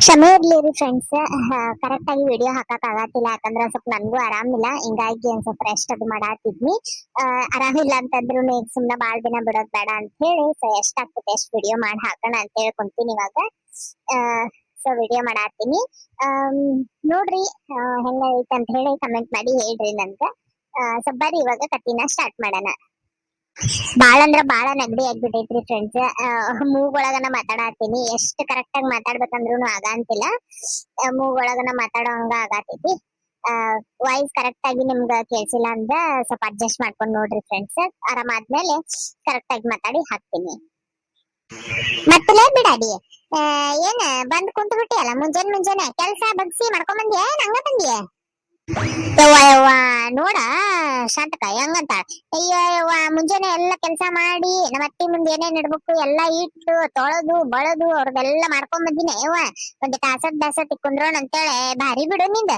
ಕ್ಷಮೆ ಇರ್ಲಿ friends, correct ಆಗಿ ವಿಡಿಯೋ ಹಾಕಕ್ ಆಗತ್ತಿಲ್ಲ. ಯಾಕಂದ್ರ ಸ್ವಲ್ಪ ನನ್ಗೂ ಆರಾಮಿಲ್ಲ, ಹಿಂಗಾಗಿ ಒಂದ್ ಸ್ವಲ್ಪ ರೆಸ್ಟ್ ಅದು ಮಾಡಾತಿದ್ನಿ. ಆರಾಮಿಲ್ಲ ಅಂತಂದ್ರು ಈಗ ಸುಮ್ನೆ ಬಾಳ್ ದಿನ ಬಿಡೋದ್ ಬೇಡ ಅಂತ ಹೇಳಿ ಎಷ್ಟ್ ಆಗ್ತದೆ ಎಷ್ಟ್ ವಿಡಿಯೋ ಮಾಡಿ ಹಾಕೋಣ ಅಂತ ಹೇಳಿ ಕುಂತೀನಿ ಇವಾಗ. ಸೊ ವಿಡಿಯೋ ಮಾಡಾತೀನಿ. ನೋಡ್ರಿ ಹೆಂಗ ಐತೆ ಅಂತ ಹೇಳಿ ಕಮೆಂಟ್ ಮಾಡಿ ಹೇಳ್ರಿ ನನ್ಗ. ಸ್ವಲ್ಪ ಬರ್ರಿ ಇವಾಗ ಕತ್ತಿನ ಸ್ಟಾರ್ಟ್ ಮಾಡೋಣ. ಬಾಳ ಅಂದ್ರ ಬಾಳ ನೆಗಡಿ ಆಗ್ಬಿಟ್ಟೈತ್ರಿ ಫ್ರೆಂಡ್ಸ್. ಮೂಗೊಳಗನ ಮಾತಾಡತ್ತೀನಿ, ಎಷ್ಟ್ ಕರೆಕ್ಟ್ ಆಗಿ ಮಾತಾಡ್ಬೇಕಂದ್ರು ಆಗಂತಿಲ್ಲ. ಮೂಗೊಳಗನ ಮಾತಾಡೋ ಹಂಗ ಆಗತೈತಿ. ವಾಯ್ಸ್ ಕರೆಕ್ಟ್ ಆಗಿ ನಿಮ್ಗ ಕೇಳಿಸಿಲ್ಲ ಅಂದ್ರ ಸ್ವಲ್ಪ ಅಡ್ಜಸ್ಟ್ ಮಾಡ್ಕೊಂಡ್ ನೋಡ್ರಿ ಫ್ರೆಂಡ್ಸ್. ಆರಾಮಾದ್ಮೇಲೆ ಕರೆಕ್ಟ್ ಆಗಿ ಮಾತಾಡಿ ಹಾಕ್ತೀನಿ. ಮತ್ತಲೇ ಬಿಡಾಡಿ, ಏನ್ ಬಂದ್ ಕುಂತ ಬಿಟ್ಟಿಯಲ್ಲ ಮುಂಜಾನೆ ಕೆಲ್ಸ ಬಗ್ಸಿ ಮಾಡ್ಕೊಂಡ್ ಬಂದ್ಯ ಹಂಗ ಬಂದ್ಯ? ಯವ್ವ ಯವ್ವ ನೋಡ ಶಾಂತಕ ಹೆಂಗಂತ. ಅಯ್ಯೋ ಯವ್ವ ಮುಂಜಾನೆ ಎಲ್ಲಾ ಕೆಲ್ಸ ಮಾಡಿ ನಮ್ಮ ಅತ್ತಿ ಮುಂದೆ ಏನೇನ್ ಇಡ್ಬೇಕು ಎಲ್ಲಾ ಇಟ್ಟು ತೊಳೆದು ಬಳದು ಅವ್ರದೆಲ್ಲಾ ಮಾಡ್ಕೊಂಡ್ ಬಂದಿನಿ. ಯವ್ವ ಒಂದ್ ತಾಸದ್ ದಾಸತ್ ಕುಂದ್ರೋಣ ಅಂತೇಳಿ ಭಾರಿ ಬಿಡು ನಿಂದ.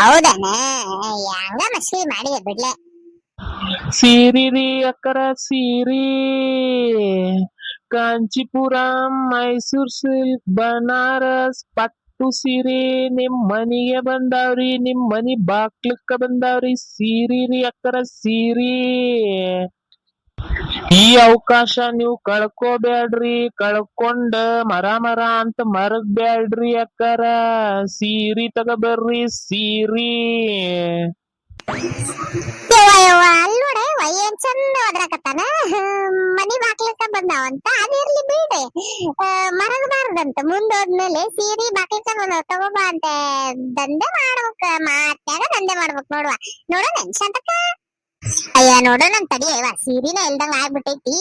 ಹೌದನ? ಹೆಂಗ ಮಸ್ತಿ ಮಾಡಿದೆ ಬಿಡ್ಲೆ. ಸೀರಿ ಅಕ್ಕರ ಸೀರಿ ಕಾಂಚಿಪುರಂ ಮೈಸೂರ್ ಸಿಲ್ಕ್ ಬನಾರಸ್ ಪಟ್ಟು ಸೀರೆ ನಿಮ್ ಮನಿಗೆ ಬಂದಾವ್ರಿ, ನಿಮ್ ಮನಿ ಬಾಕ್ಲಕ್ಕ ಬಂದಾವ್ರಿ. ಸೀರಿ ಅಕ್ಕರ ಸೀರಿ. ಈ ಅವಕಾಶ ನೀವು ಕಳ್ಕೋಬ್ಯಾಡ್ರಿ, ಕಳ್ಕೊಂಡ ಮರ ಅಂತ ಮರಗ್ಬ್ಯಾಡ್ರಿ ಅಕ್ಕರ. ಸೀರಿ ತಗೋಬರ್ರಿ ಸೀರಿ. ಅಲ್ಲಿ ನೋಡ ಏನ್ ಚಂದ ಒದ್ರಾಕತ್ತಾನ. ಮನಿ ಬಾಕ್ಲಕ್ಕ ಬಂದಾವಂತ ಅದಿರ್ಲಿ ಬಿಡ್ರಿ, ಮರಗಬಾರ್ದಂತ. ಮುಂದೋದ್ಮೇಲೆ ಸೀರಿ ಬಾಕ್ಲಕ್ಕ ಬಂದಾವ ತಗೋಬಾ ಅಂತ ದಂಧೆ ಮಾಡ್ಬೇಕ. ಮಾತ್ಯಾಗ ದಂಧೆ ಮಾಡ್ಬೇಕ್ ನೋಡುವ. ನೋಡೋಣ ಶಾಂತಕ್ಕ. ಅಯ್ಯ ನೋಡೋಣ ತಡಿ ಅಯ್ಯವ, ಸೀರಿನ ಇಲ್ದಂಗ ಆಗ್ಬಿಟ್ಟೈತಿ.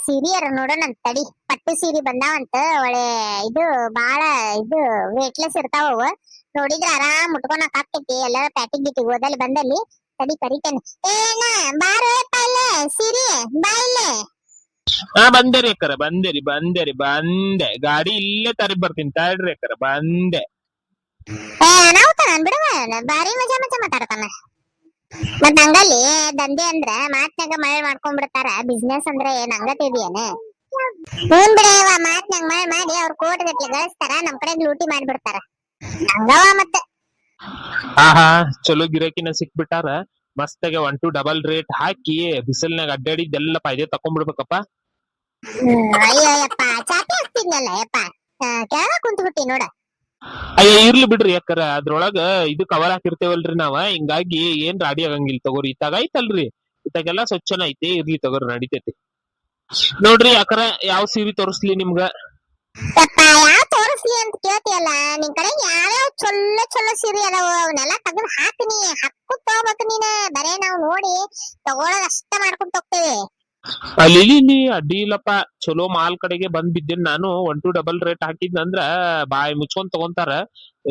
ಸೀರಿಯರ ನೋಡೋಣ ತಡಿ. ಪಟ್ಟು ಸೀರಿ ಬಂದಾವಂತ, ಒಳ್ಳೆ ಇದು ಬಾಳ ಇದು ವೇಟ್ಲೆಸ್ ಇರ್ತಾವ. ನೋಡಿದ್ರ ಆರಾಮ್ ಮುಟ್ಕೊಳಕ್ ಆಗ್ತೈತಿ. ಎಲ್ಲ ಪ್ಯಾಟಿಗ್ ಗಿಟ್ಟಿಗೆ ಹೋದಲ್ಲಿ ಬಂದಲ್ಲಿ ತಡಿ ಕರಿತೇನೆ. ಏನ ಬಾರೋ ಇಲ್ಲೇ ಸೀರಿ ಬಾ ಇಲ್ಲೇ. ಬಂದೇರಿ ಅಕ್ಕರ, ಬಂದೆ. ಗಾಡಿ ಇಲ್ಲೇ ತರಿ ಬರ್ತೀನಿ ತಡ್ರಿ ಅಕ್ಕರ, ಬಂದೆ. ಅನಾಹುತ ಬಿಡುವ, ಬಾರಿ ಮಜಾ ಮಾತಾಡ್ತಾನ. ಮತ್ ಹಂಗಲ್ಲಿ ದಂಧೆ ಅಂದ್ರ ಮಾತ್ನಾಗ ಮಳೆ ಮಾಡ್ಕೊಂಡ್ ಬಿಡ್ತಾರ. ಬಿಸ್ನೆಸ್ ಅಂದ್ರೆ ಏನ್ ಹಂಗ ತಿದಿಯೇನ? ಹ್ಮ್ ಬಿಡವ, ಮಾತ್ನಾಗ ಮಳೆ ಮಾಡಿ ಅವ್ರ ಕೋಟಿ ಗಟ್ಲೆ ಗಳಿಸ್ತಾರ, ನಮ್ ಕಡೆ ಲೂಟಿ ಮಾಡ್ಬಿಡ್ತಾರ. ಹಂಗವ ಮತ್ತೆ. ಆಹಾ ಚಲೋ ಗಿರಾಕಿನ ಸಿಕ್ಬಿಟ್ಟಾರ. ಮಸ್ತಾಗೆ 1 to ಡಬಲ್ ರೇಟ್ ಹಾಕಿ ಬಿಸಿಲ್ನಾಗ ಅಡ್ಡಾಡಿದ್ದೆಲ್ಲ ಪಾಯ್ದೆ ತಕೊಂಡ್ಬಿಡ್ಬೇಕಪ್ಪ. ಅಯ್ಯೋ ಯಪ್ಪ, ಚಾಪಿ ಹಾಕ್ತಿದ್ನಲ್ಲ ಯಪ್ಪ, ಕೆಳಗ ಕುಂತ ಬಿಟ್ಟಿ ನೋಡ. ಅಯ್ಯ ಇರ್ಲಿ ಬಿಡ್ರಿ ಯಾಕರ, ಅದ್ರೊಳಗ ಇದು ಕವರ್ ಹಾಕಿರ್ತೇವಲ್ರಿ ನಾವ, ಹಿಂಗಾಗಿ ಏನ್ ರಾಡಿ ಆಗಂಗಿಲ್ಲ ತಗೋರಿ. ಇತ್ತಾಗ ಐತಲ್ರಿ, ಇತ್ತಾಗೆಲ್ಲ ಸ್ವಚ್ಛನ ಐತಿ. ಇರ್ಲಿ ತಗೋರಿ, ನಡಿತೈತಿ. ನೋಡ್ರಿ ಯಾಕರ ಯಾವ ಸೀರೆ ತೋರಿಸ್ಲಿ ನಿಮ್ಗ? ಯಪ್ಪ ಯಾವ ತೋರಿಸ್ಲಿ ಅಂತ ಕೇಳ್ತಿಯಲ್ಲ, ನಿನ್ ಕಡೆ ಯಾವ್ಯಾವ ಚೊಲ್ಲೋ ಸೀರೆ ಅದಾವ ಅವನ್ನೆಲ್ಲ ತೆಗೆದು ಹಾಕ್ನಿ. ಹಾಕುತ್ ತಗೋಬೇಕು ನೀನ. ಬರೇ ನಾವ್ ನೋಡಿ ತಗೊಳೋದ್ ಅಷ್ಟ ಮಾಡ್ಕೊಂತ ಹೋಗ್ತೇವೆ. ಅಲ್ಲಿ ಅಡ್ಡಿ ಇಲ್ಲಪ್ಪ, ಚಲೋ ಮಾಲ್ ಕಡೆಗೆ ಬಂದ್ ಬಿದ್ದೇನ್ ನಾನು. 1 to ಡಬಲ್ ರೇಟ್ ಹಾಕಿದ್ನಂದ್ರ ಬಾಯಿ ಮುಚ್ಕೊಂಡ್ ತಗೊಂತಾರ.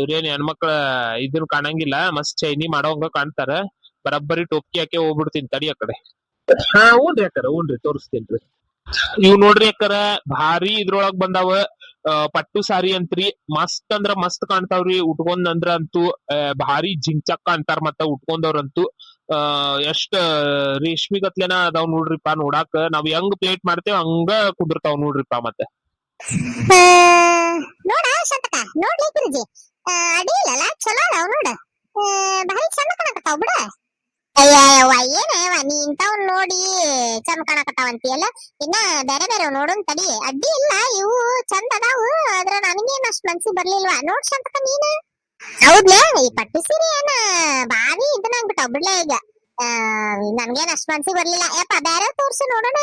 ಇವ್ರೇನ್ ಹೆಣ್ಮಕ್ಳ ಇದನ್ ಕಾಣಂಗಿಲ್ಲ, ಮಸ್ತ್ ಚೈನಿ ಮಾಡೋಂಗ ಕಾಣ್ತಾರ. ಬರಬ್ಬರಿ ಟೋಪ್ಕಿ ಹಾಕಿ ಹೋಗ್ಬಿಡ್ತೀನಿ ತಡಿ ಆ ಕಡೆ. ಹೂನ್ರಿ ಅಕ್ಕರ, ಹೂನ್ರಿ ತೋರಿಸ್ತೇನ್ರಿ. ಇವ್ ನೋಡ್ರಿ ಅಕ್ಕರ, ಭಾರಿ ಇದ್ರೊಳಗ್ ಬಂದಾವ. ಪಟ್ಟು ಸಾರಿ ಅಂತ್ರಿ, ಮಸ್ತ್ ಅಂದ್ರ ಮಸ್ತ್ ಕಾಣ್ತಾವ್ರಿ. ಉಟ್ಕೊಂಡ್ ಅಂತೂ ಭಾರಿ ಜಿಂಚಕ್ಕ ಅಂತಾರ. ಮತ್ತ ಉಟ್ಕೊಂಡವ್ರಂತೂ ಎಷ್ಟ್ ರೇಷ್ಮಿ ಗತ್ಲೆನ ಅದಾವ್ ನೋಡ್ರಿಪಾ. ನೋಡಾಕ ನಾವ್ ಹೆಂಗ್ ಪ್ಲೇಟ್ ಮಾಡ್ತೇವ್ ಹಂಗ ಕುದುರ್ತಾವ್ ನೋಡ್ರಿಪಾ. ಮತ್ತೆ ನೋಡ ಶಾಂತಕ, ನೋಡ್ಲಿ ಗುರುಜಿ, ಅಡ್ಡಿ ಇಲ್ಲಲ್ಲ, ಚಲೋ ಅದಾವ ನೋಡ. ಭಾರಿ ಚಂದ ಕಾಣಕತ್ತಾವ ಬಿಡ. ಅಯ್ಯವ್ವ ಏನೇವ ನೀ ಇಂಥವ್ ನೋಡಿ ಚಂದ ಕಾಣಕತ್ತಾವಂತಿಯಲ್ಲ. ಇನ್ನ ಬೇರೆ ನೋಡೋನ್ ತಡಿ. ಅಡ್ಡಿ ಇಲ್ಲ, ಇವು ಚಂದ ಅದಾವು. ಆದ್ರ ನನಗೇನ್ ಅಷ್ಟ್ ಮನ್ಸಿಗೆ ಬರ್ಲಿಲ್ವಾ. ನೋಡ್ ಶಾಂತಕ ನೀನ. ಹೌದ್ಲೇ, ಈ ಪಟ್ಟು ಸೀರೆ ಏನ ಭಾರಿ ಇದನ್ನಾಗ್ಬಿಟ್ಟಾವ್ ಬಿಡ್ಲೆ ಈಗ. ನನ್ಗೇನ್ ಅಷ್ಟ್ ಮನ್ಸಿಗೆ ಬರ್ಲಿಲ್ಲ. ಯಪ್ಪ ಬೇರೆ ತೋರ್ಸು ನೋಡೋಣ.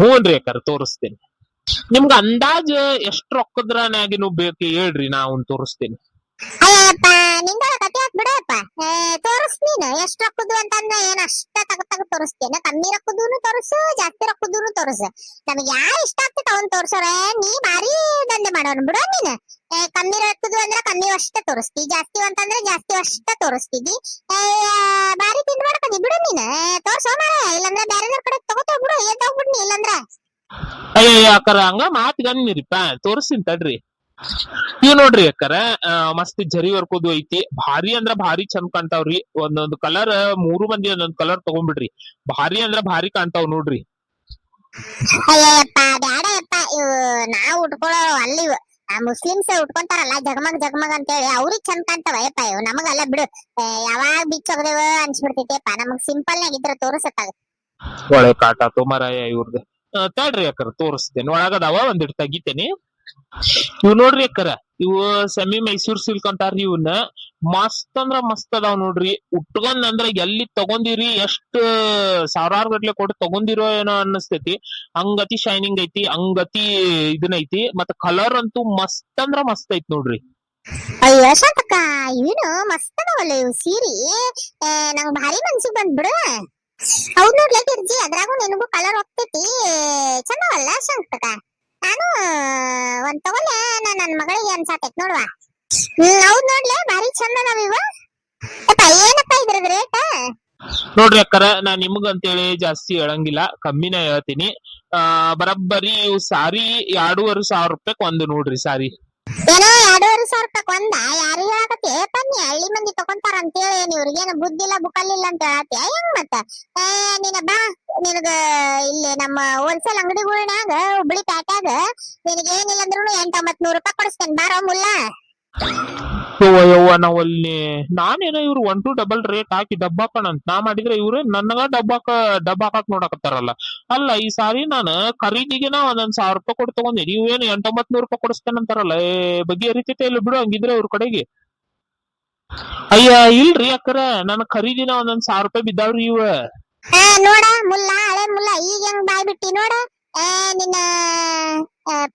ಹೂನ್ರಿ ಅಕ್ಕರ, ತೋರಿಸ್ತೇನೆ. ನಿಮ್ಗ ಅಂದಾಜ್ ಎಷ್ಟ್ ರೊಕ್ಕದ್ರನಾಗಿನೂ ಬೇಕು ಹೇಳ್ರಿ, ನಾ ಅವ್ನ್ ತೋರಿಸ್ತೇನೆ. ಅಯ್ಯಪ್ಪ ನಿಂದ ಕತೆ ಆತ್ ಬಿಡಪ್ಪ. ತೋರಿಸ್ ನೀನು ಎಷ್ಟ್ ರೊಕ್ಕದು ಅಂತಂದ. ಏನ್ ಅಷ್ಟ ತಗದ್ ತೋರಿಸ್ತೇನೆ? ಕಮ್ಮಿ ರೊಕ್ಕದೂನು ತೋರಿಸು, ಜಾಸ್ತಿ ರೊಕ್ಕದೂನು ತೋರಿಸು. ನಮಗ್ ಯಾ ಇಷ್ಟ ಆಗ್ತೈತೆ ಅವನ್ ತೋರ್ಸೋರೆ. ನೀ ಭಾರಿ ದಂಧೆ ಮಾಡೋನ್ ಬಿಡೋ ನೀನ್. ಕಮ್ಮಿ ರೊಕ್ಕದು ಅಂದ್ರ ಕಮ್ಮಿ ಅಷ್ಟ ತೋರಿಸ್ತಿ, ಜಾಸ್ತಿ ಅಂತಂದ್ರೆ ಜಾಸ್ತಿ ಅಷ್ಟ ತೋರಿಸ್ತಿದಿ. ಭಾರಿ ತಿಂದ್ ಮಾಡ್ಕೊಂಡಿ ಬಿಡು ನೀನ್. ತೋರ್ಸೋ ಮಾರ, ಇಲ್ಲಂದ್ರ ಬೇರೆ ಕಡೆ ತಗೋತೋ ಬಿಡು. ಏನ್ ತಗೋಬಿಡ್ನಿ ಇಲ್ಲಂದ್ರ. ಅಯ್ಯ ಅಕ್ಕರ, ಹಂಗ ಮಾತ್ಗನ್ನಿರಿಪ್ಪ, ತೋರಿಸ್ತೀನಿ ತಡ್ರಿ. ಇವ್ ನೋಡ್ರಿ ಅಕ್ಕರ, ಮಸ್ತ್ ಜರಿ ವರ್ಕೋದು ಐತಿ. ಭಾರಿ ಅಂದ್ರ ಭಾರಿ ಚಂದ ಕಾಣ್ತಾವ್ರಿ. ಒಂದೊಂದ್ ಕಲರ್ 3 ಮಂದಿ ಒಂದೊಂದ್ ಕಲರ್ ತಗೊಂಡ್ಬಿಡ್ರಿ. ಭಾರಿ ಅಂದ್ರ ಭಾರಿ ಕಾಣ್ತಾವ್ ನೋಡ್ರಿ. ಅಯ್ಯಪ್ಪ ಬ್ಯಾಡಯಪ್ಪ ಇವು ನಾವ್ ಉಟ್ಕೊಳ್ಳೋ ಅಲ್ಲಿ ಇವು. ಆ ಮುಸ್ಲಿಮ್ಸ್ ಉಟ್ಕೊಂತಾರಲ್ಲ ಜಗಮಗ್ ಜಗಮಗ್ ಅಂತೇಳಿ ಅವ್ರಿಗೆ ಚಂದ ಕಾಣ್ತಾವಯ್ಯಪ್ಪ ಇವು, ನಮಗಲ್ಲ ಬಿಡು. ಯಾವಾಗ ಬಿಚ್ಚ ಹೋಗ್ದೇವ ಅನ್ಸ್ಬಿಡ್ತೈತೆಪ್ಪ, ನಮಗ್ ಸಿಂಪಲ್ ನಾಗ ಇದ್ರ ತೋರಿಸತ್ತಾಗ. ಒಳ್ಳೆ ಕಾಟ ತೋ ಮಾರಾಯ ಇವ್ರದ್ದು. ತಡ್ರಿ ಅಕ್ಕರ ತೋರಿಸ್ತೇನೆ, ಒಳಗದಾವ ಒಂದಿಟ್ಟು ತೆಗಿತೇನಿ. ಇವ್ ನೋಡ್ರಿ ಅಕ್ಕರ, ಇವು ಸೆಮಿ ಮೈಸೂರ್ ಸಿಲ್ಕ್ ಅಂತಾರ್ರಿ. ಇವನ್ನ ಮಸ್ತ್ ಅಂದ್ರ ಮಸ್ತ್ ಅದಾವ್ ನೋಡ್ರಿ. ಉಟ್ಕೊಂಡ್ ಅಂದ್ರ ಎಲ್ಲಿ ತಗೊಂಡಿರಿ, ಎಷ್ಟ್ ಸಾವಿರಾರು ಗಟ್ಲೆ ಕೊಟ್ಟು ತಗೊಂಡಿರೋ ಏನೋ ಅನ್ನಸ್ತೈತಿ. ಹಂಗತಿ ಶೈನಿಂಗ್ ಐತಿ, ಹಂಗತಿ ಇದನ್ನೈತಿ. ಮತ್ತ ಕಲರ್ ಅಂತೂ ಮಸ್ತ್ ಅಂದ್ರ ಮಸ್ತ್ ಐತಿ ನೋಡ್ರಿ. ಅಯ್ಯೋ ಶಾಂತಕ್ಕ, ಏನು ಮಸ್ತ್ ಅದಾವಲ್ಲ ಇವು ಸೀರಿ. ನಂಗ್ ಭಾರಿ ಮನ್ಸಿಗೆ ಬಂದ್ಬಿಡು. ಹೌದ್ ನೋಡ್ಲೆ ಗಿರ್ಜಿ, ಅದ್ರಾಗೂ ನಿನಗೂ ಕಲರ್ ಹೋಗ್ತೈತಿ, ಚಂದವಲ್ಲ ಶಾಂತಕ್ಕ. ನಾನು ಒಂದ್ ತಗೊಳ್ಳೆ, ನನ್ ಮಗಳಿಗೆ ಅನ್ಸಾತೈತ್ ನೋಡುವ. ಹೌದ್ ನೋಡ್ಲೆ, ಭಾರಿ ಚಂದ ಅದಾವ ಇವ. ಅಪ್ಪ ಏನಪ್ಪ ಇದ್ರದ್ ರೇಟ್? ನೋಡ್ರಿ ಅಕ್ಕರ, ನಾ ನಿಮಗ ಅಂತೇಳಿ ಜಾಸ್ತಿ ಹೇಳಂಗಿಲ್ಲ, ಕಮ್ಮಿನ ಹೇಳ್ತೀನಿ. ಬರಬ್ಬರಿ ಇವು ಸಾರಿ 2,500 ರೂಪಾಯಿ ಒಂದು ನೋಡ್ರಿ ಸಾರಿ. ಏನೋ 2,500 ರೂಪಾಯಿ ಒಂದ? ಯಾರಿಗ ಹೇಳಕತ್ತಿ ಬನ್ನಿ, ಹಳ್ಳಿ ಮಂದಿ ತಗೊಂತಾರ ಅಂತೇಳಿ ಇವ್ರಿಗೇನು ಬುದ್ಧಿಲ್ಲ ಬುಕ್ಕಲ್ಲಿಲ್ಲ ಅಂತ ಹೇಳತ್ತಿ ಹೆಂಗ್ ಮತ್ತ? ನೀನ ಬಾ, ನಿನಗ ಇಲ್ಲಿ ನಮ್ಮ ಹೋಲ್ಸೇಲ್ ಅಂಗಡಿಗಳ್ನಾಗ ಹುಬ್ಳಿ ಪ್ಯಾಟ್ಯಾಗ ನಿನಗೆ ಏನಿಲ್ಲ ಅಂದ್ರೂ 800-900 ರೂಪಾಯಿ ಕೊಡಿಸ್ತೇನೆ, ಬಾರೋ ಮುಲ್ಲ. ಯವ್ವ ನಾವಲ್ಲಿ ನಾನೇನೋ ಇವ್ರು 1-2 ರೇಟ್ ಹಾಕಿ ಡಬ್ಬಾಕಣ ಅಂತ ನಾ ಮಾಡಿದ್ರೆ, ಇವ್ರು ನನಗ ಡಬ್ಬ ಹಾಕಕ್ ನೋಡಕತ್ತಾರಲ್ಲ. ಅಲ್ಲ, ಈ ಸಾರಿ ನಾನು ಖರೀದಿಗೆನ ಒಂದೊಂದ್ 1,000 ರೂಪಾಯಿ ಕೊಟ್ಟು ತಗೊಂಡಿನಿ, ಇವೇನು 800-900 ರೂಪಾಯಿ ಕೊಡಿಸ್ತೇನಂತಾರಲ್ಲ. ಬಗೆ ಹರಿತೈತೆ ಇಲ್ಲ ಬಿಡು, ಹಂಗಿದ್ರೆ ಇವ್ರ ಕಡೆಗೆ. ಅಯ್ಯ ಇಲ್ರಿ ಅಕ್ಕರ, ನನ್ನ ಖರೀದಿನ ಒಂದೊಂದ್ 1,000 ರೂಪಾಯಿ ಬಿದ್ದಾವ್ರಿ ಇವ. ನೋಡ ಮುಲ್ಲ, ಹಳೆ ಮುಲ್ಲ, ಈಗ ಹೆಂಗ್ ಬಾಯ್ ಬಿಟ್ಟಿ ನೋಡ. ನಿನ್ನ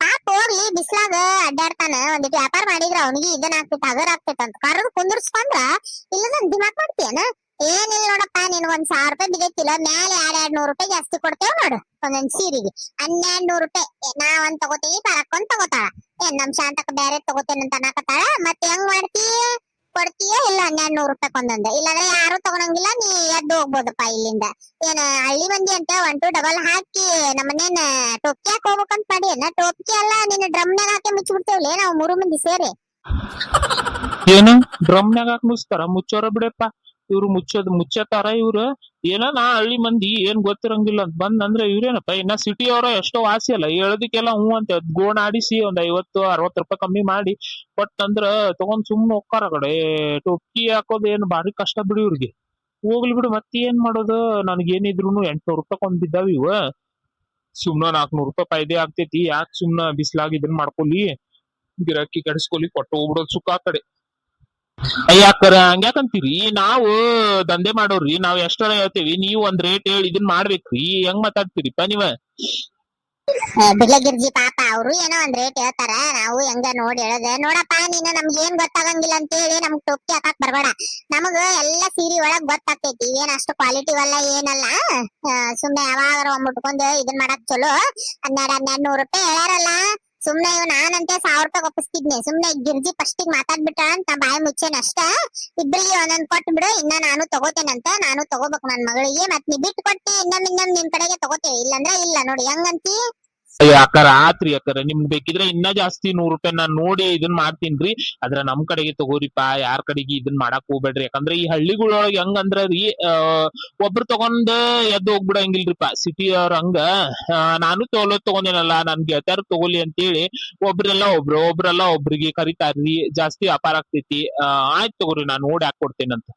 ಪಾಪ ಹೋಗ್ಲಿ, ಬಿಸ್ಲಾಗ ಅಡ್ಡಾಡ್ತಾನ, ಒಂದಿಟ್ಟು ವ್ಯಾಪಾರ ಮಾಡಿದ್ರ ಅವನಿಗೆ ಇದನ್ನ ಆಗ್ತೈತಿ ಹಗರ್ ಆಗ್ತೈತಿ ಅಂತ ಕರೆದು ಕುಂದರ್ಸ್ಕೊಂಡ್ರ ಇಲ್ಲದ ದಿಮಾಕ್ ಮಾಡ್ತೀಯನ? ಏನಿಲ್ಲ ನೋಡಪ್ಪ, ನಿನ್ 1,000 ರೂಪಾಯಿ ಬಿದ್ದೈತಿಲ್ಲ, ಮ್ಯಾಲೆ 200 ರೂಪಾಯಿ ಜಾಸ್ತಿ ಕೊಡ್ತೇವ್ ನೋಡು ಒಂದೊಂದ್ ಸೀರೆಗೆ. 1,200 ರೂಪಾಯಿ ನಾ ಒಂದ್ ತಗೋತೀವಿ, ಪರಕ್ಕೊಂದ್ ತಗೋತಾಳ. ನಮ್ ಶಾಂತಕ್ಕ ಬ್ಯಾರೆ ತಗೋತೇನೆ ಅಂತ ಅನ್ನಕತ್ತಾಳ. ಮತ್ತೆ ಹೆಂಗ್ ಮಾಡ್ತಿ? ಕೊಡ್ತೀಯ ಇಲ್ಲ 1,200 ರೂಪಾಯಿ ಒಂದೊಂದ? ಇಲ್ಲಾಂದ್ರೆ ಯಾರು ತಗೊಳಂಗಿಲ್ಲ, ನೀ ಎದ್ದು ಹೋಗ್ಬೋದಪ್ಪ ಇಲ್ಲಿಂದ. ಏನ ಹಳ್ಳಿ ಮಂದಿ ಅಂತ 1-2 ಹಾಕಿ ನಮ್ಮನೇನ ಟೊಪ್ಪಿಯಾಕ್ ಹೋಗ್ಬೇಕಂತ ಮಾಡಿ ಏನ? ಟೊಪ್ಪಿಗೆ ಅಲ್ಲ, ನಿನ್ನ ಡ್ರಮ್ನಾಗ ಹಾಕಿ ಮುಚ್ಚಿಬಿಡ್ತೇವ್ಲೇ ನಾವು 3 ಮಂದಿ ಸೇರಿ. ಏನು ಡ್ರಮ್ನಾಗ ಹಾಕಿ ಮುಚ್ತಾರ? ಮುಚ್ಚೋರ ಬಿಡಪ್ಪ, ಇವ್ರು ಮುಚ್ಚತಾರ ಇವ್ರು. ಏನ ನಾ ಹಳ್ಳಿ ಮಂದಿ ಏನ್ ಗೊತ್ತಿರಂಗಿಲ್ಲ ಅಂತ ಬಂದ್ ಇವ್ರೇನಪ್ಪ ಇನ್ನ ಸಿಟಿ ಅವರ ಎಷ್ಟೋ ವಾಸಿ ಅಲ್ಲ, ಹೇಳದಕ್ಕೆಲ್ಲ ಹೂ ಅಂತ ಗೋಣ ಆಡಿಸಿ ಒಂದ್ 50-60 ರೂಪಾಯಿ ಕಮ್ಮಿ ಮಾಡಿ ಕೊಟ್ಟಂದ್ರ ತಗೊಂಡ್ ಸುಮ್ನೆ ಹೋಗ್ತಾರ. ಕಡೆ ಟೊಕ್ಕಿ ಹಾಕೋದ್ ಏನ್ ಭಾರಿ ಕಷ್ಟ ಬಿಡಿ ಇವ್ರಿಗೆ. ಹೋಗ್ಲಿ ಬಿಡು, ಮತ್ತೆ ಏನ್ ಮಾಡೋದು? ನನ್ಗೇನಿದ್ರು 800 ರೂಪಾಯಿ ಕೊಂದ್ ಬಿದ್ದಾವ ಇವ. ಸುಮ್ನ 400 ರೂಪಾಯಿ ಫೈದೆ ಆಗ್ತೈತಿ, ಯಾಕೆ ಸುಮ್ನ ಬಿಸ್ಲಾಗ ಇದನ್ ಮಾಡ್ಕೊಲಿ, ಗಿರಾಕಿ ಕೆಡಿಸ್ಕೊಲಿ, ಕೊಟ್ಟು ಹೋಗ್ಬಿಡೋದ್ ಸುಖ ಆ ಕಡೆ. ಅಯ್ಯಾಕರ ಹಂಗ್ಯಾಕಂತೀರಿ? ನಾವು ದಂಧೆ ಮಾಡೋರ್ರಿ, ನಾವ್ ಎಷ್ಟರ ಹೇಳ್ತೇವಿ, ನೀವ್ ಒಂದ್ ರೇಟ್ ಹೇಳಿ ಇದನ್ ಮಾಡ್ಬೇಕ್ರಿ. ಹೆಂಗ್ ಮಾತಾಡ್ತೀರಿಪ್ಪ ನೀವ? ಬಿಡ್ಲೆ ಗಿರ್ಜಿ, ಪಾಪ ಅವ್ರು ಏನೋ ಒಂದ್ ರೇಟ್ ಹೇಳ್ತಾರ, ನಾವು ಹೆಂಗ ನೋಡಿ ಹೇಳದ. ನೋಡಪ್ಪ, ನೀನು ನಮ್ಗೆ ಏನ್ ಗೊತ್ತಾಗಂಗಿಲ್ಲ ಅಂತೇಳಿ ನಮ್ಗ್ ಟೊಪ್ಪಿ ಹಾಕಕ್ ಬರ್ಬೇಡ. ನಮಗ ಎಲ್ಲಾ ಸೀರೆ ಒಳಗ್ ಗೊತ್ತಾಗ್ತೈತಿ, ಏನ್ ಅಷ್ಟು ಕ್ವಾಲಿಟಿ ವಲ್ಲ ಏನಲ್ಲ. ಸುಮ್ನೆ ಯಾವಾಗಾರ ಒಮ್ಮುಟ್ಕೊಂಡ್ ಇದನ್ ಮಾಡಕ್ ಚಲೋ. 1,200 ರೂಪಾಯಿ ಹೇಳ್ಯಾರಲ್ಲ, ಸುಮ್ನೆ ಇವ್ ನಾನಂತೆ 1,000 ರೂಪಾಯಿ ಒಪ್ಪಿಸ್ತಿದ್ನಿ. ಸುಮ್ನೆ ಗಿರ್ಜಿ ಫಸ್ಟಿಗೆ ಮಾತಾಡ್ಬಿಟ್ಟ ಅಂತ ಬಾಯಿ ಮುಚ್ಚೇನ ಅಷ್ಟ. ಇಬ್ರಿಗೆ ಒಂದೊಂದ್ ಕೊಟ್ಟು ಬಿಡು, ಇನ್ನ ನಾನು ತಗೋತೇನಂತ. ನಾನು ತಗೋಬೇಕು ನನ್ ಮಗಳಿಗೆ. ಮತ್ ನೀ ಬಿಟ್ಟು ಕೊಟ್ಟಿ ಇನ್ನೊಮ್ಮೆ ನಿಮ್ ಕಡೆಗೆ ತಗೋತೇವೆ, ಇಲ್ಲಂದ್ರ ಇಲ್ಲ. ನೋಡಿ ಹೆಂಗಂತಿ? ಅಯ್ಯ ಅಕ್ಕಾರ ಆತ್ರಿ ಅಕ್ಕಾರ, ನಿಮ್ಗ್ ಬೇಕಿದ್ರೆ ಇನ್ನ ಜಾಸ್ತಿ 100 ರೂಪಾಯಿ ನಾನ್ ನೋಡಿ ಇದನ್ ಮಾಡ್ತೀನ್ರಿ. ಅದ್ರ ನಮ್ ಕಡೆಗೆ ತಗೋರಿಪ್ಪ, ಯಾರ್ ಕಡೆಗೆ ಇದನ್ ಮಾಡಾಕ್ ಹೋಗ್ಬೇಡ್ರಿ. ಯಾಕಂದ್ರೆ ಈ ಹಳ್ಳಿಗಳೊಳಗೆ ಹೆಂಗಂದ್ರ ರೀ, ಒಬ್ರು ತಗೊಂಡ್ ಎದ್ದು ಹೋಗ್ಬಿಡಂಗಿಲ್ರಿಪ್ಪ ಸಿಟಿ ಅವ್ರ ಹಂಗ. ನಾನು ತಗೊಂಡೇನಲ್ಲ, ನನ್ ಗೆಳತ್ಯಾರು ತಗೋಲಿ ಅಂತೇಳಿ ಒಬ್ರಲ್ಲ ಒಬ್ರಿಗೆ ಕರಿತಾರ್ರಿ, ಜಾಸ್ತಿ ವ್ಯಾಪಾರ ಆಗ್ತೈತಿ. ಆಯ್ತು ತಗೋರಿ, ನಾನ್ ನೋಡಿ ಹಾಕೊಡ್ತೇನಂತ.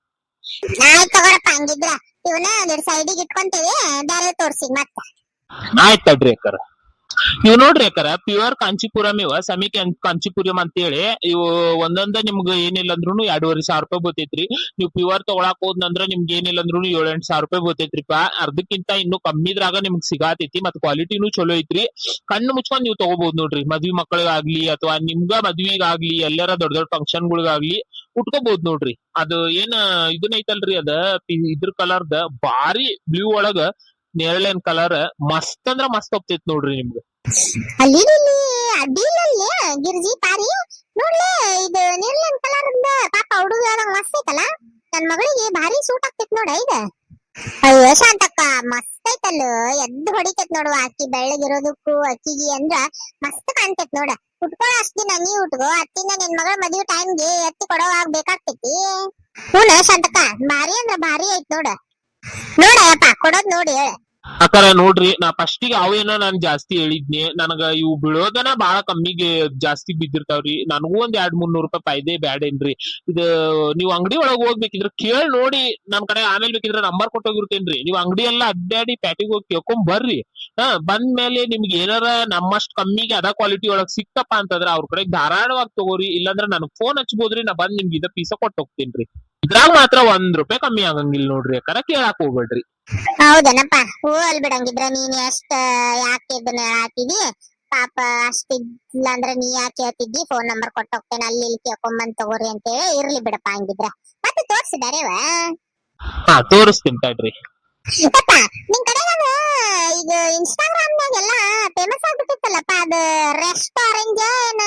ಆಯ್ತು ತಗೋರಪ್ಪ, ಹಂಗಿದ್ರ ಇವನ್ನ ಒಂದೆರಡು ಸೈಡಿಗೆ ಇಟ್ಕೊಂತೇವಿ, ಬೇರೆ ತೋರ್ಸಿ ಮತ್ತ. ಆಯ್ತು ತಡ್ರಿ ಅಕ್ಕಾರ. ಇವ್ ನೋಡ್ರಿ ಅಕ್ಕಾರ, ಪ್ಯೂರ್ ಕಾಂಚಿಪುರಂ ಇವ, ಸೆಮಿ ಕಾಂಚಿಪುರಂ ಅಂತೇಳಿ ಇವು. ಒಂದೊಂದ ನಿಮ್ಗ ಏನಿಲ್ಲ ಅಂದ್ರೂ 2,500 ರೂಪಾಯಿ ಬರ್ತೈತ್ರಿ. ನೀವು ಪ್ಯೂರ್ ತಗೊಳಕ್ ಹೋದ್ನಂದ್ರ ನಿಮ್ಗೆ ಏನಿಲ್ಲ ಅಂದ್ರೂ 7-8 ರೂಪಾಯಿ ಬರ್ತೈತ್ರಿಪಾ. ಅರ್ಧಕ್ಕಿಂತ ಇನ್ನು ಕಮ್ಮಿದ್ರಾಗ ನಿಮ್ಗ್ ಸಿಗಾತೈತಿ, ಮತ್ ಕ್ವಾಲಿಟಿನೂ ಚಲೋ ಐತ್ರಿ. ಕಣ್ಣು ಮುಚ್ಕೊಂಡ್ ನೀವು ತಗೋಬಹುದು ನೋಡ್ರಿ. ಮದ್ವಿ ಮಕ್ಕಳಿಗಾಗ್ಲಿ ಅಥವಾ ನಿಮ್ಗ ಮದ್ವಿಗಾಗ್ಲಿ, ಎಲ್ಲಾರ ದೊಡ್ಡ ದೊಡ್ಡ ಫಂಕ್ಷನ್ಗಳಿಗಾಗ್ಲಿ ಉಟ್ಕೋಬಹುದು ನೋಡ್ರಿ. ಅದು ಏನ್ ಇದನ್ನ ಐತಲ್ರಿ, ಅದ ಇದ್ರ ಕಲರ್ದ ಬಾರಿ ಬ್ಲೂ ಒಳಗ ನೇರಳೆನ್ ಕಲರ್ ಮಸ್ತ್ ಅಂದ್ರ ಮಸ್ತ್ ಹೋಗ್ತೈತ್ ನೋಡ್ರಿ ನಿಮ್ಗ. ಅಲ್ಲಿ ಅಡ್ಡಿಲ್ಲಲ್ಲಿ ಗಿರ್ಜಿ ಪಾರಿ ನೋಡ್ಲೆ, ಇದು ನೇರಳೆನ್ ಕಲರ್ ಪಾಪ ಹುಡುಗ ಮಸ್ತ್ ಐತಲ್ಲ. ನನ್ ಮಗಳಿಗೆ ಭಾರಿ ಸೂಟ್ ಆಗ್ತೈತ್ ನೋಡ ಇದು. ಅಯ್ಯೋ ಶಾಂತಕ್ಕ, ಮಸ್ತ್ ಐತಲ್ಲ, ಎದ್ದು ಹೊಡಿತೈತ್ ನೋಡುವ. ಅಕ್ಕಿ ಬೆಳ್ಳಗಿರೋದಕ್ಕೂ ಅಕ್ಕಿಗೆ ಅಂದ್ರ ಮಸ್ತ್ ಕಾಣ್ತೈತ್ ನೋಡ. ಉಟ್ಕೋ ಅಷ್ಟ್ ದಿನ ನೀ ಉಟ್ಕೋ, ಅತ್ತಿಂದ ನಿನ್ ಮಗಳ ಮದ್ವಿ ಟೈಮ್ಗೆ ಎತ್ತಿ ಕೊಡೋವಾಗ ಬೇಕಾಗ್ತೈತಿ. ಹ್ಞೂ ಶಾಂತಕ್ಕ, ಭಾರಿ ಅಂದ್ರ ಭಾರಿ ಐತ್ ನೋಡ. ನೋಡಪ್ಪ ಕೊಡೋದ್ ನೋಡಿ ಹೇಳ. ಅಕ್ಕಾರ ನೋಡ್ರಿ ನಾ ಫಸ್ಟಿಗೆ ಅವೇನ ನಾನ್ ಜಾಸ್ತಿ ಹೇಳಿದ್ನಿ ನನಗ ಇವು ಬೀಳೋದನ ಬಾಳ ಕಮ್ಮಿಗೆ ಜಾಸ್ತಿ ಬಿದ್ದಿರ್ತಾವ್ರಿ ನನಗೂ ಒಂದ್ 200-300 ರೂಪಾಯಿ ಫಾಯ್ದೆ ಬ್ಯಾಡೇನ್ರಿ ಇದು ನೀವ್ ಅಂಗಡಿ ಒಳಗ್ ಹೋಗ್ಬೇಕಿದ್ರ ಕೇಳ್ ನೋಡಿ ನನ್ ಕಡೆ ಆಮೇಲೆ ಬೇಕಿದ್ರ ನಂಬರ್ ಕೊಟ್ಟೋಗಿರ್ತೇನ್ರಿ ನೀವ್ ಅಂಗಡಿ ಎಲ್ಲಾ ಅಡ್ಡಾಡಿ ಪ್ಯಾಟಿಗೆ ಹೋಗಿ ಕೇಳ್ಕೊಂಡ್ ಬರ್ರಿ ಬಂದ್ ಮೇಲೆ ನಿಮ್ಗೆ ಏನಾರ ನಮ್ಮಷ್ಟ್ ಕಮ್ಮಿಗೆ ಅದ ಕ್ವಾಲಿಟಿ ಒಳಗ್ ಸಿಕ್ತಪ್ಪ ಅಂತಂದ್ರ ಅವ್ರ ಕಡೆ ಧಾರಾಳವಾಗಿ ತಗೋರಿ ಇಲ್ಲಾಂದ್ರ ನನಗ್ ಫೋನ್ ಹಚ್ಬೋದ್ರಿ ನಾ ಬಂದ್ ನಿಮ್ಗೆ ಇದ ಪೀಸ ಕೊಟ್ಟು ಹೋಗ್ತೇನ್ರಿ ಇದ್ರಾಗ ಮಾತ್ರ 1 ರೂಪಾಯಿ ಕಮ್ಮಿ ಆಗಂಗಿಲ್ಲ ನೋಡ್ರಿ ಅಕ್ಕಾರ ಕೇಳಾಕ್ ಹೋಗ್ಬೇಡ್ರಿ. ಹೌದೇನಪ್ಪ ಹೋಲ್ ಬಿಡಂಗಿದ್ರ ನೀನ್ ಎಷ್ಟ ಯಾಕೆ ಇದನ್ನ ಹೇಳಾತಿದಿ ಪಾಪ ಅಷ್ಟಿಲ್ಲ ಅಂದ್ರೆ ನೀ ಯಾಕೆ ಹೇಳ್ತಿದ್ದಿ ಫೋನ್ ನಂಬರ್ ಕೊಟ್ಟು ಹೋಗ್ತೇನೆ ಅಲ್ಲಿ ಇಲ್ಲಿ ಕೇಳ್ಕೊಂಬಂದ್ ತಗೋರಿ ಅಂತ ಹೇಳಿ ಇರ್ಲಿ ಬಿಡಪ್ಪ ಹಂಗಿದ್ರ ಮತ್ತೆ ತೋರ್ಸಿದಾರೇವ ಹಾ ತೋರಿಸ್ತೀನಿ ತಡ್ರಿ. ಯಪ್ಪ ನಿನ್ ಕಡೆದಾಗ ಈಗ ಇನ್ಸ್ಟಾಗ್ರಾಮ್ನಾಗ ಎಲ್ಲಾ ಫೇಮಸ್ ಆಗ್ಬಿಟ್ಟಿತ್ತಲ್ಲಪ್ಪ ಅದು ರೆಸ್ಟೋರೆಂಟ್ ಏನ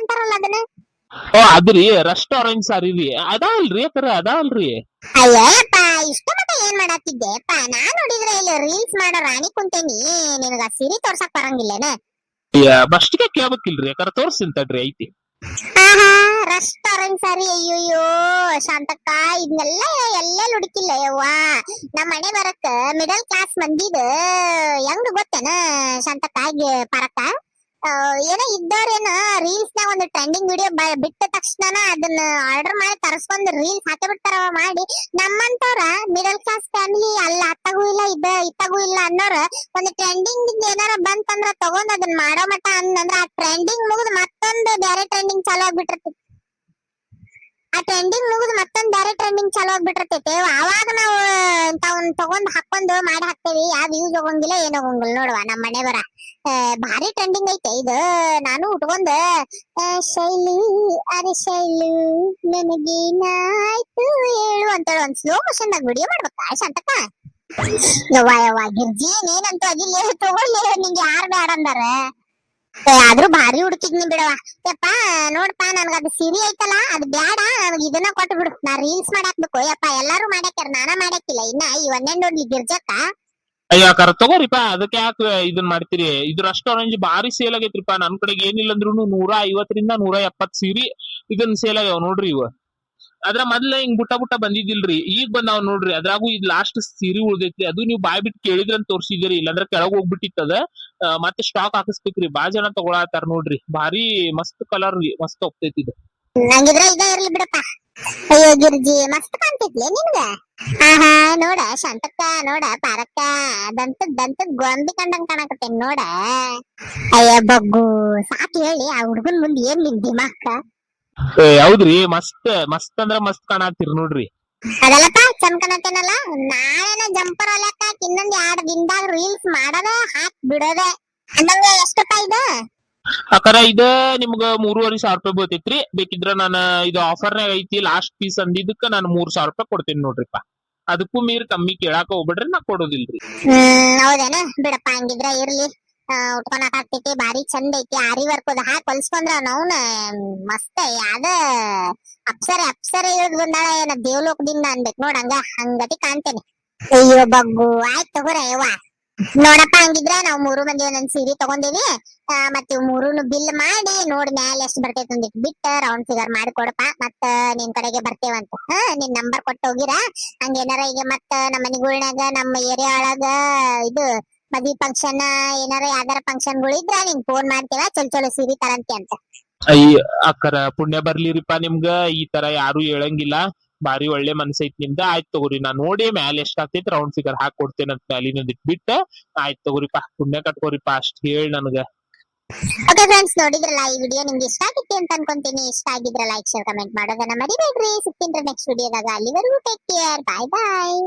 ಅಂತಾರಲ್ಲ ಅದನ್ನ ಓ ಅದ್ರಿ ರೆಸ್ಟೋರೆಂಟ್ ಸಾರಿ ರೀ ಅದಾವಲ್ರಿ ಅಕ್ಕಾರ ಅದಾವಲ್ರಿ. ಅಯ್ಯಪ್ಪ ಇಷ್ಟ ಮಟ್ಟ ಏನ್ ಮಾಡತ್ತಿದ್ದೆಪ್ಪ ನಾನ್ ನೋಡಿದ್ರೆ ಇಲ್ಲಿ ರೀಲ್ಸ್ ಮಾಡೋ ರಾಣಿ ಕುಂತೇನಿ ನಿನಗ ಸೀರೆ ತೋರ್ಸಕ್ ಬರಂಗಿಲ್ಲೇನ ಬಸ್ಟಿಗೆ ಕೇಳ್ಬೇಕಿಲ್ರಿ ಯಾಕಂದ್ರೆ ತೋರಿಸ್ತೀನಿ ತಡ್ರಿ ಐತಿ. ಆಹಾ ರೆಸ್ಟೋರೆಂಟ್ ಸರಿ ಅಯ್ಯೋಯ್ಯೋ ಶಾಂತಕ್ಕ ಇದನ್ನೆಲ್ಲ ಎಲ್ಲೆಲ್ಲಿ ಹುಡುಕಿಲ್ಲ ಯವ್ವಾ ನಮ್ಮ ಮನೆ ಬರಕ್ಕ ಮಿಡಲ್ ಕ್ಲಾಸ್ ಮಂದಿದ ಹೆಂಗ್ ಗೊತ್ತೇನ ಶಾಂತಕ್ಕ ಪರಕ್ಕ ಏನೋ ಇದ್ದವ್ರೇನ ರೀಲ್ಸ್ ನಾಗ ಒಂದು ಟ್ರೆಂಡಿಂಗ್ ವಿಡಿಯೋ ಬಿಟ್ಟ ತಕ್ಷಣ ಅದನ್ನ ಆರ್ಡರ್ ಮಾಡಿ ತರಿಸ್ಕೊಂಡ್ ರೀಲ್ಸ್ ಹಾಕಿ ಬಿಡ್ತಾರ ಮಾಡಿ ನಮ್ಮಂತವ್ರ ಮಿಡಲ್ ಕ್ಲಾಸ್ ಫ್ಯಾಮಿಲಿ ಅಲ್ಲ ಅತ್ತಾಗೂ ಇಲ್ಲ ಇತ್ತಾಗೂ ಇಲ್ಲ ಅನ್ನೋರ ಒಂದು ಟ್ರೆಂಡಿಂಗ್ ಏನಾರ ಬಂತಂದ್ರ ತಗೊಂಡ್ ಅದನ್ನ ಮಾಡೋ ಮಟ ಅಂದ್ರ ಆ ಟ್ರೆಂಡಿಂಗ್ ಮುಗಿದ್ ಮತ್ತೊಂದು ಬೇರೆ ಟ್ರೆಂಡಿಂಗ್ ಚಾಲೂ ಆಗ್ಬಿಟ್ಟಿರ್ತೈತಿ ಆ ಟ್ರೆಂಡಿಂಗ್ ಮುಗಿದ್ ಮತ್ತೊಂದ್ ಬೇರೆ ಟ್ರೆಂಡಿಂಗ್ ಚಾಲೂ ಆಗ್ಬಿಟ್ಟಿರ್ತೈತಿ ಅವಾಗ ನಾವು ತಾವನ್ ತಗೊಂಡ್ ಹಾಕೊಂಡು ಮಾಡಿ ಹಾಕ್ತೇವಿ ಯಾವ್ದು ಯೂಸ್ ಹೋಗಂಗಿಲ್ಲ ಏನ್ ಹೋಗಂಗಿಲ್ಲ ನೋಡುವ ನಮ್ಮ ಮನೆ ಬರ ಭಾರಿ ಟ್ರೆಂಡಿಂಗ್ ಐತೆ ಇದು ನಾನು ಉಟ್ಕೊಂಡ್ ಶೈಲು ಅರೆ ಶೈಲು ನನಗೇನಾಯ್ತು ಹೇಳು ಅಂತೇಳಿ ಒಂದ್ ಸ್ಲೋ ಮೋಷನ್ ನಾಗ ವಿಡಿಯೋ ಮಾಡ್ಬೇಕಾ ಶಾಂತಕ್ಕ ಯವ್ವ ಗಿರ್ಜಿ ನೀನಂತೂ ಅದಿಲ್ಲ ತಗೊಳ್ಳಿ ನಿಂಗೆ ಯಾರು ಬೇಡ ಅಂದಾರ ಆದ್ರೂ ಭಾರಿ ಹುಡುಕಿದ್ನಿ ಬಿಡವ ಯಪ್ಪ ನೋಡ್ಪಾ ನನ್ಗ ಅದು ಸೀರೆ ಐತಲ್ಲ ಅದ್ ಬ್ಯಾಡ ನನಗ್ ಇದನ್ನ ಕೊಟ್ಟು ಬಿಡು ನಾ ರೀಲ್ಸ್ ಮಾಡಾಕ್ಬೇಕು ಯಪ್ಪ ಎಲ್ಲಾರು ಮಾಡಾಕ್ಯಾರ ನಾನ ಮಾಡಾಕಿಲ್ಲ ಇನ್ನ ಈ ಒಂದೇ ನೋಡ್ಲಿ ಗಿರ್ಜಕ್ಕ ಅಯ್ಯಾಕಾರ ತಗೋರಿಪಾ ಅದಕ್ಕೆ ಯಾಕೆ ಇದನ್ ಮಾಡ್ತೀರಿ ಇದು ರೆಸ್ಟೋರೆಂಟ್ ಭಾರಿ ಸೇಲ್ ಆಗೈತ್ರಿಪಾ ನನ್ ಕಡೆಗೆ ಏನಿಲ್ಲ ಅಂದ್ರೂ 150ರಿಂದ 170 ಸೀರಿ ಇದನ್ ಸೇಲ್ ಆಗ್ಯಾವ ನೋಡ್ರಿ ಇವ ಅದ್ರ ಮೊದ್ಲ ಹಿಂಗ್ ಬುಟ್ಟ ಬಂದಿದ್ದಿಲ್ರಿ ಈಗ ಬಂದಾವ್ ನೋಡ್ರಿ ಅದ್ರಾಗೂ ಇದ್ ಲಾಸ್ಟ್ ಸೀರೆ ಉಳ್ದೈತ್ರಿ ಅದು ನೀವು ಬಾಯ್ ಬಿಟ್ಟು ಕೇಳಿದ್ರಂತ ತೋರ್ಸಿದಿರಿ ಇಲ್ಲಾಂದ್ರ ಕೆಳಗ್ ಹೋಗ್ಬಿಟ್ಟಿತ್ತದ ಮತ್ತೆ ಸ್ಟಾಕ್ ಹಾಕಿಸ್ಬೇಕ್ರಿ ಬಾಳ ಜನ ತಗೊಳತಾರ ನೋಡ್ರಿ ಭಾರಿ ಮಸ್ತ್ ಕಲರ್ ಮಸ್ತ್ ಹೋಗ್ತೈತಿ ಇದು ನಂಗಿದ್ರ ಇದ ಇರ್ಲಿ ಬಿಡಪ್ಪ ಅಯ್ಯೋ ಗಿರ್ಜಿ ಮಸ್ತ್ ಕಾಣ್ತೈತ್ಲೆ ನಿನ್ಗ ಆಹಾ ನೋಡ ಶಾಂತಕ್ಕ ನೋಡ ಪಾರಕ್ಕ ದಂತದ್ ಗೊಂಬಿ ಕಂಡಂಗ್ ಕಾಣಕತ್ತೇನ್ ನೋಡ ಅಯ್ಯ ಬಗ್ಗು ಸಾಕ್ ಹೇಳಿ ಆ ಹುಡ್ಗನ್ ಮುಂದ್ ಏನ್ ನಿನ್ ದಿಮಾಕ ಹೌದ್ರಿ ಮಸ್ತ್ ಮಸ್ತ್ ಅಂದ್ರ ಮಸ್ತ್ ಕಾಣಾತಿರ್ ನೋಡ್ರಿ ಅದಲ್ಲಪ್ಪ ಚಂದ್ ಕಾಣತ್ತೇನಲ್ಲ ನಾಳೆನ ಜಂಪರ್ ಹೊಲ್ಯಾಕ ಇನ್ನೊಂದ್ 2 ದಿನದಾಗ ರೀಲ್ಸ್ ಮಾಡೋದ ಹಾಕ್ ಬಿಡೋದ ಅಂದಂಗ ಎಷ್ಟಪ್ಪ ಇದು ಅಕ್ಕಾರ ಇದ ನಿಮ್ಗ 3,500 ರೂಪಾಯಿ ಬೀಳ್ತೈತ್ರಿ ಬೇಕಿದ್ರ ನಾನ ಇದು ಆಫರ್ನಾಗ ಐತಿ ಲಾಸ್ಟ್ ಪೀಸ್ ಅಂದಿದ್ದಕ್ಕ ನಾನು 3,000 ರೂಪಾಯಿ ಕೊಡ್ತೇನೆ ನೋಡ್ರಿಪ್ಪ ಅದಕ್ಕೂ ಮೀರ್ ಕಮ್ಮಿ ಕೇಳಾಕ ಹೋಗ್ಬಿಡ್ರಿ ನಾ ಕೊಡೋದಿಲ್ರಿ. ಹೌದೇನ ಬಿಡಪ್ಪ ಹಂಗಿದ್ರ ಇರ್ಲಿ ಉಟ್ಕೊಳಕ್ ಆಗ್ತೈತಿ ಭಾರಿ ಚಂದ ಐತಿ ಆರಿ ವರ್ಕ್ ಅದ ಹಾಕಿ ಹೊಲ್ಸ್ಕೊಂಡ್ರ ಅವ್ನ ಮಸ್ತ್ ಯಾವ್ದ ಅಪ್ಸರೆ ಇಳ್ದ್ ಬಂದಾಳ ಏನ ದೇವಲೋಕದಿಂದ ಅನ್ಬೇಕು ನೋಡಂಗ ಹಂಗತಿ ಕಾಣ್ತೇನೆ ಅಯ್ಯೋ ಬಗ್ಗು ಆಯ್ತು ತಗೋರ ಯವ್ವ ನೋಡಪ್ಪ ಹಂಗಿದ್ರ ನಾವ್ 3 ಮಂದಿ ಒಂದೊಂದ್ ಸೀರೆ ತಗೊಂಡಿವಿ ಮತ್ತೆ 3ನು ಬಿಲ್ ಮಾಡಿ ನೋಡಿ ಮ್ಯಾಲ ಎಷ್ಟ್ ಬರ್ತೈತಿ ಅಂದಿಟ್ ಬಿಟ್ಟ ರೌಂಡ್ ಫಿಗರ್ ಮಾಡಿ ಕೊಡಪ್ಪ ಮತ್ತ ನಿನ್ ಕಡೆಗೆ ಬರ್ತೇವಂತ ನಿನ್ ನಂಬರ್ ಕೊಟ್ಟು ಹೋಗಿರ ಹಂಗೇನಾರ ಈಗ ಮತ್ತ ನಮ್ಮ ಮನಿಗಳ್ನಾಗ ನಮ್ಮ ಏರಿಯಾ ಒಳಗ ಇದು ಮದ್ವಿ ಫಂಕ್ಷನ್ ಏನಾರ ಯಾವ್ದಾರ ಫಂಕ್ಷನ್ಗಳು ಇದ್ರ ನಿಂಗ್ ಫೋನ್ ಮಾಡ್ತೇವ ಚಲೋ ಸೀರೆ ತರಂತಿ ಅಂತ. ಅಯ್ಯ ಅಕ್ಕರ ಪುಣ್ಯ ಬರ್ಲಿರಿಪಾ ನಿಮ್ಗ ಈ ತರ ಯಾರು ಹೇಳಂಗಿಲ್ಲ ಬಾರಿ ಒಳ್ಳೆ ಮನ್ಸೈತಿ ನಿಮ್ದ ಆಯ್ತು ತಗೋರಿ ನಾ ನೋಡಿ ಮ್ಯಾಲ ಎಷ್ಟ್ ಆಗ್ತೈತಿ ರೌಂಡ್ ಫಿಗರ್ ಹಾಕಿ ಕೊಡ್ತೇನೆ ಅಂತ ಮ್ಯಾಲಿನದ್ ಬಿಟ್ಟ ಆಯ್ತು ತಗೋರಿಪಾ ಪುಣ್ಯ ಕಟ್ಕೋರಿಪಾ ಅಷ್ಟ್ ಹೇಳಿ ನನಗ. ಓಕೆ ಫ್ರೆಂಡ್ಸ್ ನೋಡಿದ್ರಲ್ಲ ಈ ವಿಡಿಯೋ ನಿಮ್ಗೆ ಇಷ್ಟ ಆಗಿತ್ತು ಅಂತ ಅನ್ಕೊಂತೀನಿ ಇಷ್ಟ ಆಗಿದ್ರೆ ಲೈಕ್ ಶೇರ್ ಕಮೆಂಟ್ ಮಾಡೋದನ್ನ ಮರಿಬೇಡ್ರಿ ಸಿಗ್ತೀನಿ ನೆಕ್ಸ್ಟ್ ವಿಡಿಯೋದಾಗ ಅಲ್ಲಿವರೆಗೂ ಟೇಕ್ ಕೇರ್ ಬಾಯ್ ಬಾಯ್.